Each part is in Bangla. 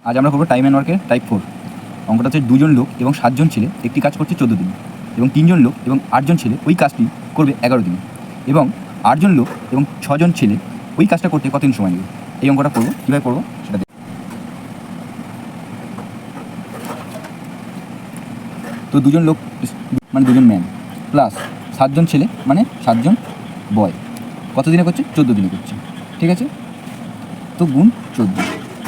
আজ আমরা করবো টাইম অ্যান্ড ওয়ার্কের টাইপ 4। অঙ্কটা হচ্ছে 2 জন লোক এবং 7 জন ছেলে একটি কাজ করছে 14 দিন, এবং 3 জন লোক এবং 8 জন ছেলে ওই কাজটি করবে 11 দিন, এবং 8 জন লোক এবং 6 জন ছেলে ওই কাজটা করতে কতদিন সময় নেবে। এই অঙ্কটা করবো, কীভাবে করবো সেটা দেখব। তো 2 জন লোক মানে 2 জন ম্যান প্লাস 7 জন ছেলে মানে 7 জন বয় কত দিনে করছে, 14 দিনে করছে। ঠিক আছে, তো গুণ 14।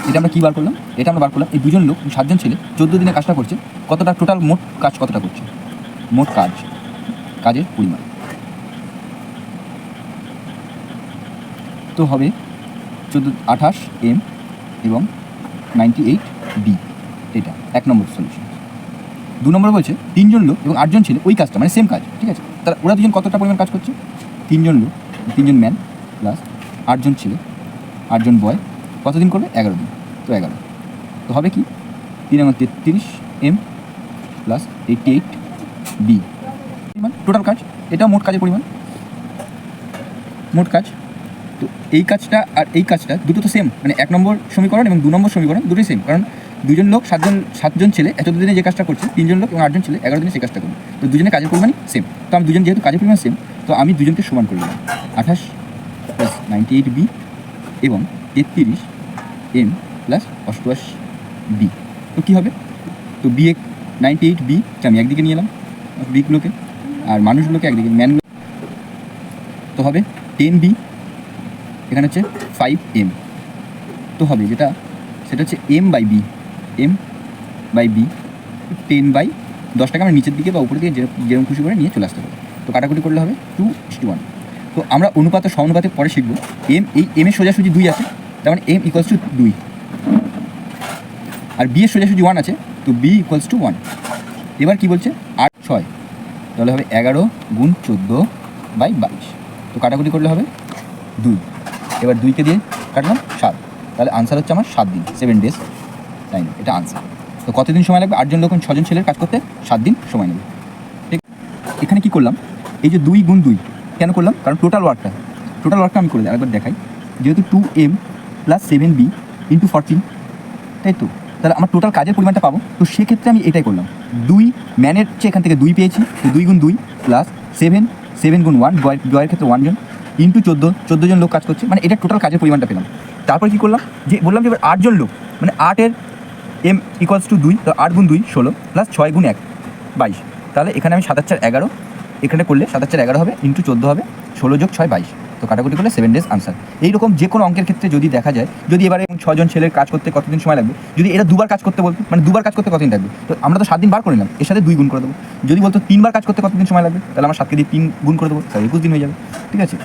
এটা আমরা কী বার করলাম, এটা আমরা বার করলাম এই 2 জন লোক 7 জন ছেলে 14 দিনে কাজটা করছে, কতটা টোটাল মোট কাজ কতটা করছে, মোট কাজের পরিমাণ। তো হবে 28 M এবং 98 B। এটা 1 নম্বর সলিউশন। 2 নম্বর বলছে 3 জন লোক এবং 8 জন ছেলে ওই কাজটা মানে সেম কাজ। ঠিক আছে, তারা ওরা 2 জন কতটা পরিমাণ কাজ করছে, 3 জন লোক 3 জন ম্যান প্লাস 8 জন ছেলে 8 জন বয় কতদিন করবে, 11 দিন। তো 11, তো হবে কি 3 এবং 33 M প্লাস 88 B পরিমাণ টোটাল কাজ। এটাও মোট কাজের পরিমাণ, মোট কাজ। তো এই কাজটা আর এই কাজটা দুটো তো সেম, মানে 1 নম্বর সমীকরণ এবং 2 নম্বর সমীকরণ দুটোই সেম, কারণ 2 জন লোক 7 জন ছেলে 14 দিনে যে কাজটা করছে, 3 জন লোক এবং 8 জন ছেলে 11 দিনে সেই কাজটা করবে। তো দুজনের কাজের পরিমাণই সেম। তো আমি 2 জন যেহেতু কাজের পরিমাণ সেম, তো আমি 2 জনকে সমান করে দিলাম 28 প্লাস 98 B এবং 33 M প্লাস 88 B। তো কী হবে, তো B 98 B আমি একদিকে নিয়ে এলাম বিগুলোকে, আর মানুষগুলোকে একদিকে ম্যানগুলো। তো হবে 10 B, এখানে হচ্ছে 5 M। তো হবে যেটা সেটা হচ্ছে M by B, M by B 10/10টাকে আমরা নিচের দিকে বা উপরের দিকে যেরকম খুশি করে নিয়ে চলে আসতে হবে। তো কাটাকুটি করলে হবে 2:1। তো আমরা অনুপাত ও সমানুপাতে পরে শিখবো। এই M এর সোজাসুজি 2 আছে, তার মানে M = 2, আর B এর সোজাসুজি 1 আছে, তো B = 1। এবার কি বলছে 8 6, তাহলে হবে 11 গুণ 14/22। তো কাটাকুটি করলে হবে 2। এবার 2কে দিয়ে কাটলাম 7, তাহলে আনসার হচ্ছে আমার 7 দিন, 7 days টাইম। এটা আনসার। তো কতদিন সময় লাগবে, 8 জন লোক 6 জন ছেলের কাজ করতে 7 দিন সময় নেবে। ঠিক, এখানে কি করলাম, এই যে 2 গুণ 2 কেন করলাম, কারণ টোটাল ওয়ার্কটা আমি করে একবার দেখাই। যেহেতু 2M প্লাস 7B ইন্টু 14, তাই তো, তাহলে আমার টোটাল কাজের পরিমাণটা পাবো। তো সেক্ষেত্রে আমি এটাই করলাম, 2 ম্যানের চেয়ে এখান থেকে 2 পেয়েছি, তো 2 গুণ 2 প্লাস 7 গুণ 1 বয়ের ক্ষেত্রে 1 জন ইন্টু 14 জন লোক কাজ করছে, মানে এটা টোটাল কাজের পরিমাণটা পেলাম। তারপর কি করলাম, যে বললাম যে এবার 8 জন লোক, মানে 8 এর M = 2, তো 8 গুণ 2 16 প্লাস 6 গুণ 1 22। তাহলে এখানে আমি 7 আর 4 11, এখানে করলে 7 আর 4 11 হবে, ইন্টু 14 হবে, 16 যোগ 6 22। তো কাটাকুটি করলে 7 days আনসার। এইরকম যে কোনো অঙ্কের ক্ষেত্রে যদি দেখা যায়, যদি এবারে 6 জন ছেলের কাজ করতে কতদিন সময় লাগবে, যদি এটা 2বার কাজ করতে বলতো, মানে 2বার কাজ করতে কতদিন লাগবে, তো আমরা তো 7 দিন বার করে নিলাম, এর সাথে 2 গুণ করে দেবো। যদি বলতো 3বার কাজ করতে কতদিন সময় লাগবে, তাহলে আমরা 7কে দিয়ে 3 গুণ করে দেবো, তাহলে 21 দিন হয়ে যাবে। ঠিক আছে।